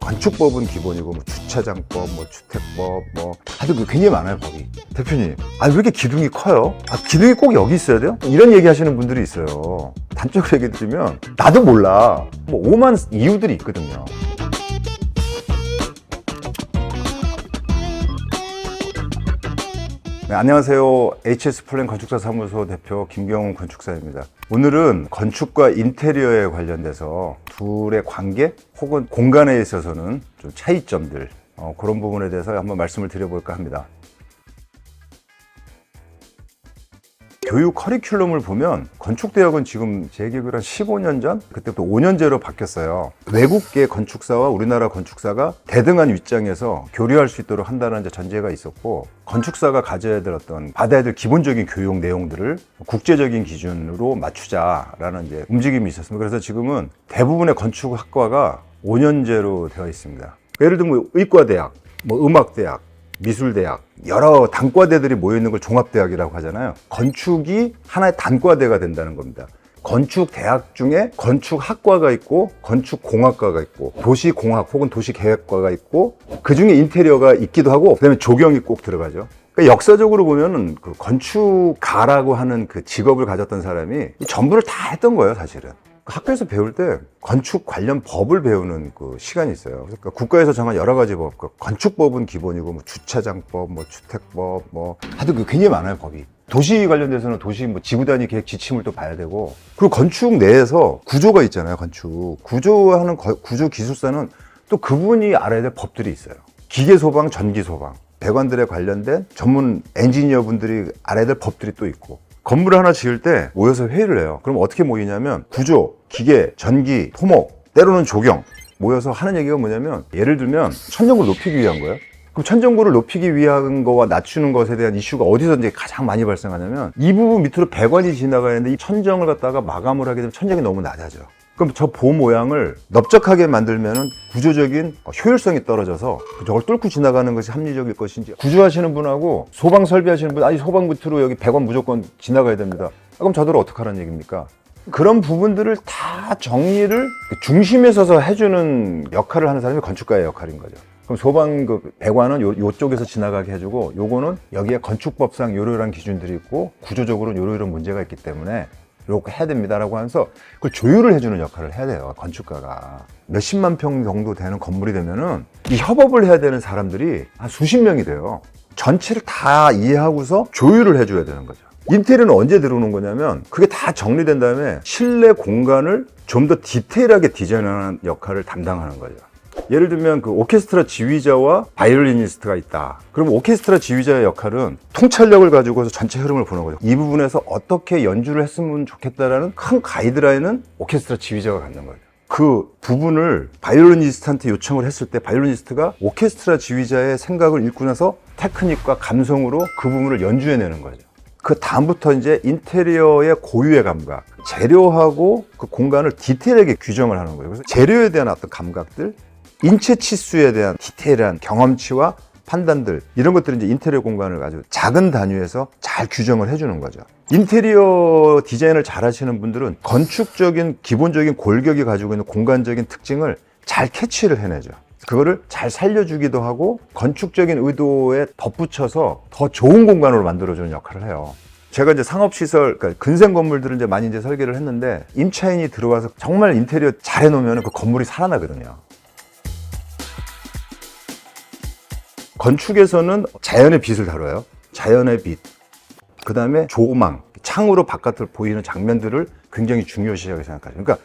건축법은 기본이고 뭐 주차장법, 뭐 주택법, 뭐 하여튼 굉장히 많아요 법이. 대표님, 왜 이렇게 기둥이 커요? 기둥이 꼭 여기 있어야 돼요? 이런 얘기 하시는 분들이 있어요. 단적으로 얘기 드리면 나도 몰라. 뭐 오만 이유들이 있거든요. 네, 안녕하세요. HS플랜 건축사 사무소 대표 김경훈 건축사입니다. 오늘은 건축과 인테리어에 관련돼서 둘의 관계 혹은 공간에 있어서는 좀 차이점들 그런 부분에 대해서 한번 말씀을 드려볼까 합니다. 교육 커리큘럼을 보면 건축대학은 지금 제 기억으로 한 15년 전? 그때부터 5년제로 바뀌었어요. 외국계 건축사와 우리나라 건축사가 대등한 윗장에서 교류할 수 있도록 한다는 전제가 있었고, 건축사가 가져야 될 받아야 될 기본적인 교육 내용들을 국제적인 기준으로 맞추자라는 움직임이 있었습니다. 그래서 지금은 대부분의 건축학과가 5년제로 되어 있습니다. 예를 들면 의과대학, 음악대학, 미술대학, 여러 단과대들이 모여있는 걸 종합대학이라고 하잖아요. 건축이 하나의 단과대가 된다는 겁니다. 건축대학 중에 건축학과가 있고 건축공학과가 있고 도시공학 혹은 도시계획과가 있고 그 중에 인테리어가 있기도 하고 그다음에 조경이 꼭 들어가죠. 그러니까 역사적으로 보면은 그 건축가라고 하는 그 직업을 가졌던 사람이 전부를 다 했던 거예요, 사실은. 학교에서 배울 때 건축 관련 법을 배우는 그 시간이 있어요. 그러니까 국가에서 정한 여러 가지 법, 건축법은 기본이고 뭐 주차장법, 뭐 주택법, 하여튼 굉장히 많아요, 법이. 도시 관련돼서는 도시 지구 단위 계획 지침을 또 봐야 되고, 그리고 건축 내에서 구조가 있잖아요, 건축. 구조하는 구조 기술사는 또 그분이 알아야 될 법들이 있어요. 기계 소방, 전기 소방, 배관들에 관련된 전문 엔지니어 분들이 알아야 될 법들이 또 있고, 건물을 하나 지을 때 모여서 회의를 해요. 그럼 어떻게 모이냐면 구조, 기계, 전기, 토목, 때로는 조경 모여서 하는 얘기가 뭐냐면, 예를 들면 천정구를 높이기 위한 거예요. 그럼 천정구를 높이기 위한 거와 낮추는 것에 대한 이슈가 어디서 이제 가장 많이 발생하냐면, 이 부분 밑으로 배관이 지나가야 하는데 이 천정을 갖다가 마감을 하게 되면 천정이 너무 낮아져. 그럼 저 보 모양을 넓적하게 만들면은 구조적인 효율성이 떨어져서 저걸 뚫고 지나가는 것이 합리적일 것인지, 구조하시는 분하고 소방 설비하시는 분, 소방 밑으로 여기 배관 무조건 지나가야 됩니다. 그럼 저들은 어떡하라는 얘기입니까? 그런 부분들을 다 정리를 중심에 서서 해주는 역할을 하는 사람이 건축가의 역할인 거죠. 그럼 소방 배관은 요쪽에서 지나가게 해주고, 요거는 여기에 건축법상 요런 기준들이 있고 구조적으로 요런 문제가 있기 때문에 이렇게 해야 됩니다라고 하면서 그걸 조율을 해주는 역할을 해야 돼요, 건축가가. 몇십만 평 정도 되는 건물이 되면은 이 협업을 해야 되는 사람들이 한 수십 명이 돼요. 전체를 다 이해하고서 조율을 해줘야 되는 거죠. 인테리어는 언제 들어오는 거냐면, 그게 다 정리된 다음에 실내 공간을 좀 더 디테일하게 디자인하는 역할을 담당하는 거죠. 예를 들면 그 오케스트라 지휘자와 바이올리니스트가 있다. 그럼 오케스트라 지휘자의 역할은 통찰력을 가지고서 전체 흐름을 보는 거죠. 이 부분에서 어떻게 연주를 했으면 좋겠다라는 큰 가이드라인은 오케스트라 지휘자가 갖는 거예요. 그 부분을 바이올리니스트한테 요청을 했을 때 바이올리니스트가 오케스트라 지휘자의 생각을 읽고 나서 테크닉과 감성으로 그 부분을 연주해내는 거죠. 그 다음부터 이제 인테리어의 고유의 감각, 재료하고 그 공간을 디테일하게 규정을 하는 거예요. 그래서 재료에 대한 어떤 감각들, 인체 치수에 대한 디테일한 경험치와 판단들, 이런 것들이 이제 인테리어 공간을 아주 작은 단위에서 잘 규정을 해주는 거죠. 인테리어 디자인을 잘 하시는 분들은 건축적인 기본적인 골격이 가지고 있는 공간적인 특징을 잘 캐치를 해내죠. 그거를 잘 살려주기도 하고 건축적인 의도에 덧붙여서 더 좋은 공간으로 만들어주는 역할을 해요. 제가 이제 상업시설, 그러니까 근생 건물들을 이제 많이 설계를 했는데, 임차인이 들어와서 정말 인테리어 잘 해놓으면 그 건물이 살아나거든요. 건축에서는 자연의 빛을 다뤄요. 자연의 빛. 그 다음에 조망, 창으로 바깥을 보이는 장면들을 굉장히 중요시하게 생각하죠. 그러니까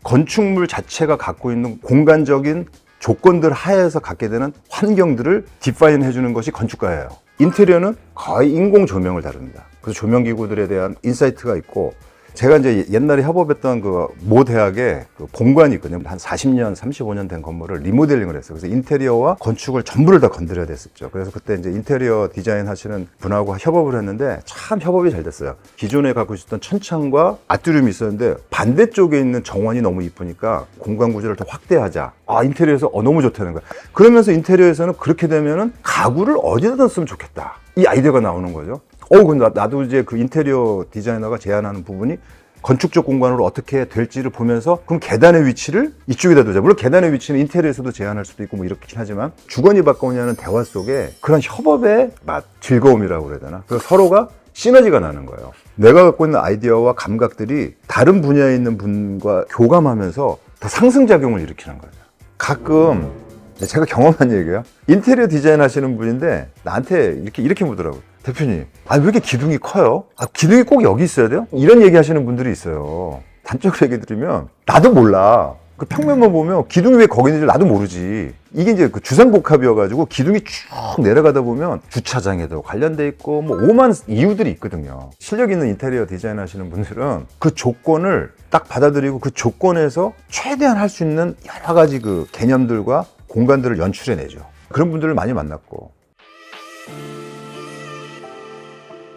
건축물 자체가 갖고 있는 공간적인 조건들 하에서 갖게 되는 환경들을 디파인 해주는 것이 건축가예요. 인테리어는 거의 인공 조명을 다룹니다. 그래서 조명기구들에 대한 인사이트가 있고, 제가 이제 옛날에 협업했던 그 모 대학에 그 본관이 있거든요. 한 40년, 35년 된 건물을 리모델링을 했어요. 그래서 인테리어와 건축을 전부를 다 건드려야 됐었죠. 그래서 그때 이제 인테리어 디자인 하시는 분하고 협업을 했는데 참 협업이 잘 됐어요. 기존에 갖고 있었던 천창과 아트룸이 있었는데 반대쪽에 있는 정원이 너무 이쁘니까 공간 구조를 더 확대하자. 인테리어에서 너무 좋다는 거야. 그러면서 인테리어에서는 그렇게 되면은 가구를 어디다 뒀으면 좋겠다. 이 아이디어가 나오는 거죠. 근데 나도 이제 그 인테리어 디자이너가 제안하는 부분이 건축적 공간으로 어떻게 될지를 보면서 그럼 계단의 위치를 이쪽에다 두자. 물론 계단의 위치는 인테리어에서도 제한할 수도 있고 뭐 이렇긴 하지만 주거니 받거니하는 대화 속에 그런 협업의 맛, 즐거움이라고 그래야 되나? 그래서 서로가 시너지가 나는 거예요. 내가 갖고 있는 아이디어와 감각들이 다른 분야에 있는 분과 교감하면서 더 상승작용을 일으키는 거죠. 가끔 제가 경험한 얘기예요. 인테리어 디자인 하시는 분인데 나한테 이렇게 묻더라고요. 대표님, 왜 이렇게 기둥이 커요? 기둥이 꼭 여기 있어야 돼요? 이런 얘기 하시는 분들이 있어요. 단적으로 얘기 드리면 나도 몰라. 그 평면만 보면 기둥이 왜 거기 있는지 나도 모르지. 이게 이제 그 주상복합이어가지고 기둥이 쭉 내려가다 보면 주차장에도 관련돼 있고 뭐 오만 이유들이 있거든요. 실력 있는 인테리어 디자인 하시는 분들은 그 조건을 딱 받아들이고 그 조건에서 최대한 할 수 있는 여러 가지 그 개념들과 공간들을 연출해내죠. 그런 분들을 많이 만났고.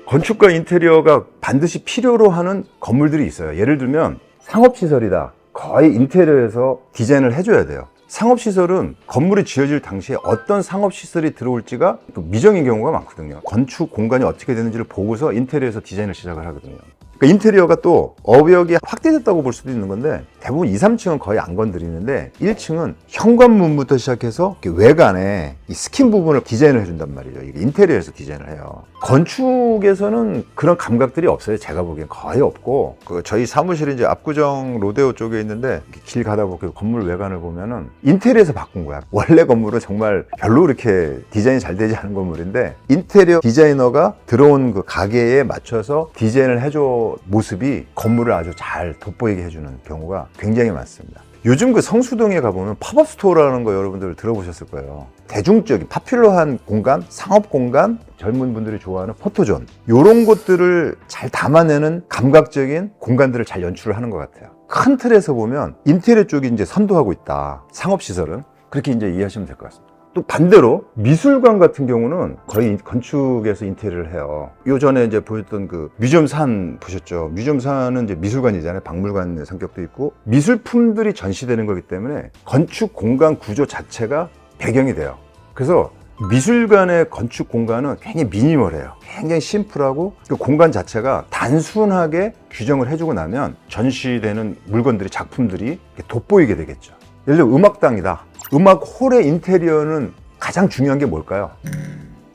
건축과 인테리어가 반드시 필요로 하는 건물들이 있어요. 예를 들면 상업시설이다. 거의 인테리어에서 디자인을 해줘야 돼요. 상업시설은 건물이 지어질 당시에 어떤 상업시설이 들어올지가 또 미정인 경우가 많거든요. 건축 공간이 어떻게 되는지를 보고서 인테리어에서 디자인을 시작을 하거든요. 그러니까 인테리어가 또 업역이 확대됐다고 볼 수도 있는 건데 대부분 2, 3층은 거의 안 건드리는데 1층은 현관문부터 시작해서 외관에 이 스킨 부분을 디자인을 해준단 말이죠. 이게 인테리어에서 디자인을 해요. 건축에서는 그런 감각들이 없어요. 제가 보기엔 거의 없고 저희 사무실이 이제 압구정 로데오 쪽에 있는데 길 가다 보면 건물 외관을 보면은 인테리어에서 바꾼 거야. 원래 건물은 정말 별로 그렇게 디자인이 잘 되지 않은 건물인데 인테리어 디자이너가 들어온 그 가게에 맞춰서 디자인을 해줘 모습이 건물을 아주 잘 돋보이게 해주는 경우가 굉장히 많습니다. 요즘 그 성수동에 가보면 팝업 스토어라는 거 여러분들 들어보셨을 거예요. 대중적인 파퓰러한 공간, 상업 공간, 젊은 분들이 좋아하는 포토존 이런 것들을 잘 담아내는 감각적인 공간들을 잘 연출을 하는 것 같아요. 큰 틀에서 보면 인테리어 쪽이 이제 선도하고 있다. 상업시설은 그렇게 이제 이해하시면 될 것 같습니다. 또 반대로 미술관 같은 경우는 거의 건축에서 인테리어를 해요. 요전에 이제 보였던 그 뮤지엄산 보셨죠? 뮤지엄산은 이제 미술관이잖아요. 박물관의 성격도 있고 미술품들이 전시되는 거기 때문에 건축 공간 구조 자체가 배경이 돼요. 그래서 미술관의 건축 공간은 굉장히 미니멀해요. 굉장히 심플하고 그 공간 자체가 단순하게 규정을 해주고 나면 전시되는 물건들이 작품들이 돋보이게 되겠죠. 예를 들어 음악당이다. 음악홀의 인테리어는 가장 중요한 게 뭘까요?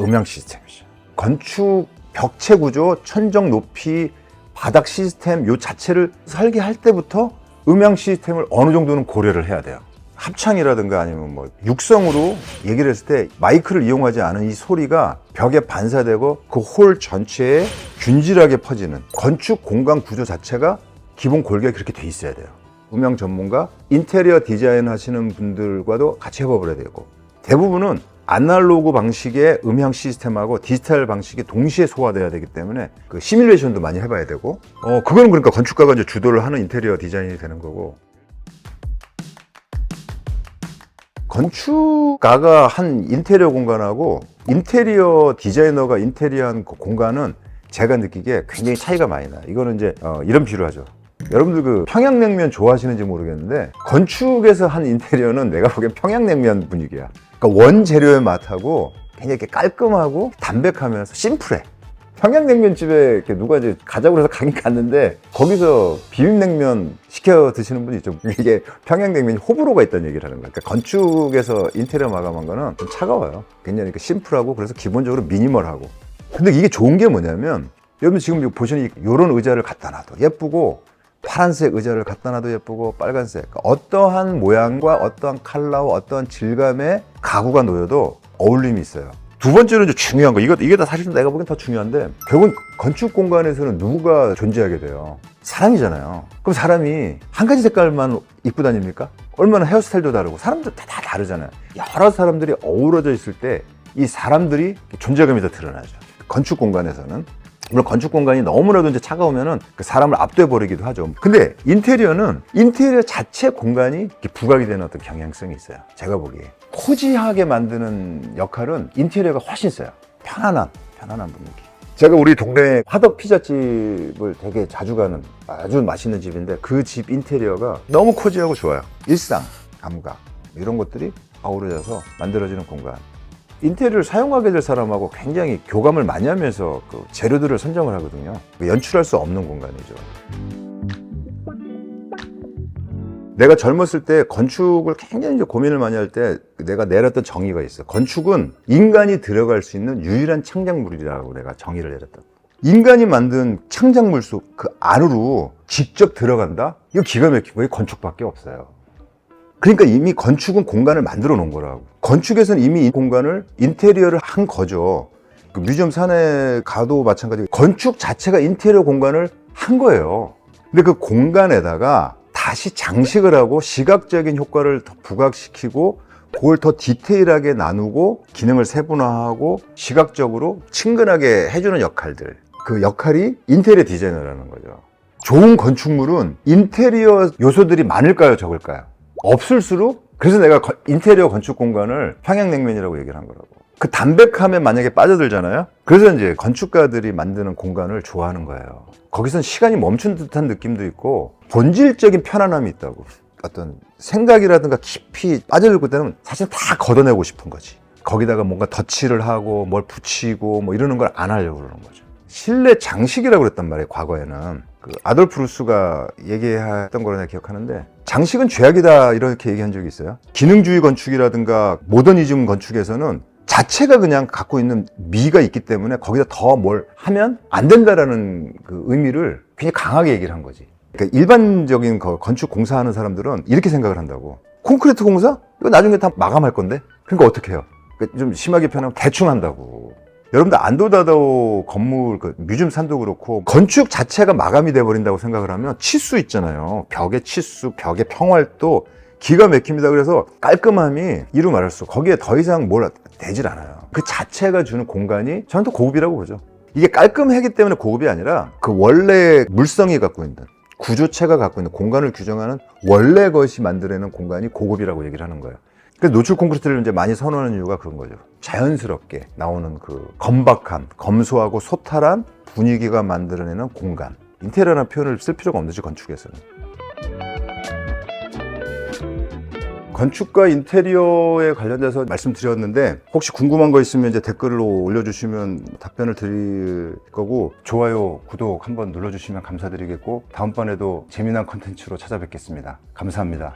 음향 시스템이죠. 건축 벽체 구조, 천정 높이, 바닥 시스템 요 자체를 설계할 때부터 음향 시스템을 어느 정도는 고려를 해야 돼요. 합창이라든가 아니면 뭐 육성으로 얘기를 했을 때 마이크를 이용하지 않은 이 소리가 벽에 반사되고 그 홀 전체에 균질하게 퍼지는 건축 공간 구조 자체가 기본 골격이 그렇게 돼 있어야 돼요. 음향 전문가, 인테리어 디자인 하시는 분들과도 같이 협업을 해야 되고 대부분은 아날로그 방식의 음향 시스템하고 디지털 방식이 동시에 소화돼야 되기 때문에 그 시뮬레이션도 많이 해봐야 되고 그거는 그러니까 건축가가 이제 주도를 하는 인테리어 디자인이 되는 거고 건축가가 한 인테리어 공간하고 인테리어 디자이너가 인테리어한 그 공간은 제가 느끼기에 굉장히 차이가 많이 나요. 이거는 이제 이런 비유를 하죠. 여러분들 그 평양냉면 좋아하시는지 모르겠는데 건축에서 한 인테리어는 내가 보기엔 평양냉면 분위기야. 그러니까 원재료의 맛하고 굉장히 이렇게 깔끔하고 담백하면서 심플해. 평양냉면집에 이렇게 누가 이제 가자고 해서 가긴 갔는데 거기서 비빔냉면 시켜 드시는 분이 있죠. 이게 평양냉면이 호불호가 있다는 얘기를 하는 거야. 그러니까 건축에서 인테리어 마감한 거는 좀 차가워요. 굉장히 이렇게 심플하고 그래서 기본적으로 미니멀하고. 근데 이게 좋은 게 뭐냐면 여러분 지금 보시는 이런 의자를 갖다 놔도 예쁘고 파란색 의자를 갖다 놔도 예쁘고 빨간색 어떠한 모양과 어떠한 컬러와 어떠한 질감의 가구가 놓여도 어울림이 있어요. 두 번째로 이제 중요한 거 이게 다 사실 내가 보기엔 더 중요한데 결국은 건축 공간에서는 누구가 존재하게 돼요? 사람이잖아요. 그럼 사람이 한 가지 색깔만 입고 다닙니까? 얼마나 헤어스타일도 다르고 사람들 다 다르잖아요. 여러 사람들이 어우러져 있을 때 이 사람들이 존재감이 더 드러나죠. 건축 공간에서는 물론 건축 공간이 너무나도 이제 차가우면은 그 사람을 압도해 버리기도 하죠. 근데 인테리어는 인테리어 자체 공간이 부각이 되는 어떤 경향성이 있어요. 제가 보기에 코지하게 만드는 역할은 인테리어가 훨씬 세요. 편안한 분위기. 제가 우리 동네 화덕 피자집을 되게 자주 가는 아주 맛있는 집인데 그 집 인테리어가 너무 코지하고 좋아요. 일상, 감각 이런 것들이 어우러져서 만들어지는 공간. 인테리어를 사용하게 될 사람하고 굉장히 교감을 많이 하면서 그 재료들을 선정을 하거든요. 연출할 수 없는 공간이죠. 내가 젊었을 때 건축을 굉장히 이제 고민을 많이 할 때 내가 내렸던 정의가 있어. 건축은 인간이 들어갈 수 있는 유일한 창작물이라고 내가 정의를 내렸다. 인간이 만든 창작물 속 그 안으로 직접 들어간다? 이거 기가 막힌 거예요. 건축밖에 없어요. 그러니까 이미 건축은 공간을 만들어 놓은 거라고. 건축에서는 이미 이 공간을 인테리어를 한 거죠. 그 뮤지엄 산에 가도 마찬가지고 건축 자체가 인테리어 공간을 한 거예요. 근데 그 공간에다가 다시 장식을 하고 시각적인 효과를 더 부각시키고 그걸 더 디테일하게 나누고 기능을 세분화하고 시각적으로 친근하게 해주는 역할들, 그 역할이 인테리어 디자이너라는 거죠. 좋은 건축물은 인테리어 요소들이 많을까요, 적을까요? 없을수록. 그래서 내가 인테리어 건축 공간을 평양냉면이라고 얘기를 한 거라고. 그 담백함에 만약에 빠져들잖아요. 그래서 이제 건축가들이 만드는 공간을 좋아하는 거예요. 거기선 시간이 멈춘 듯한 느낌도 있고 본질적인 편안함이 있다고. 어떤 생각이라든가 깊이 빠져들고 때는 사실 다 걷어내고 싶은 거지. 거기다가 뭔가 덧칠을 하고 뭘 붙이고 뭐 이러는 걸 안 하려고 그러는 거죠. 실내 장식이라고 그랬단 말이에요. 과거에는 그 아돌프 루스가 얘기했던 거로 내가 기억하는데, 장식은 죄악이다 이렇게 얘기한 적이 있어요. 기능주의 건축이라든가 모더니즘 건축에서는 자체가 그냥 갖고 있는 미가 있기 때문에 거기다 더 뭘 하면 안 된다라는 그 의미를 굉장히 강하게 얘기를 한 거지. 그러니까 일반적인 건축 공사하는 사람들은 이렇게 생각을 한다고. 콘크리트 공사? 이거 나중에 다 마감할 건데? 그러니까 어떻게 해요? 그러니까 좀 심하게 표현하면 대충 한다고. 여러분들 안도다도 건물, 그 뮤지엄 산도 그렇고 건축 자체가 마감이 돼버린다고 생각을 하면 치수 있잖아요. 벽의 치수, 벽의 평활도 기가 막힙니다. 그래서 깔끔함이 이루 말할 수, 거기에 더 이상 뭘 되질 않아요. 그 자체가 주는 공간이 저는 또 고급이라고 보죠. 이게 깔끔하기 때문에 고급이 아니라 그 원래 물성이 갖고 있는 구조체가 갖고 있는 공간을 규정하는 원래 것이 만들어내는 공간이 고급이라고 얘기를 하는 거예요. 그래서 노출 콘크리트를 이제 많이 선호하는 이유가 그런 거죠. 자연스럽게 나오는 그 건박한, 검소하고 소탈한 분위기가 만들어내는 공간. 인테리어라는 표현을 쓸 필요가 없는지, 건축에서는. 건축과 인테리어에 관련돼서 말씀드렸는데, 혹시 궁금한 거 있으면 이제 댓글로 올려주시면 답변을 드릴 거고, 좋아요, 구독 한번 눌러주시면 감사드리겠고, 다음번에도 재미난 컨텐츠로 찾아뵙겠습니다. 감사합니다.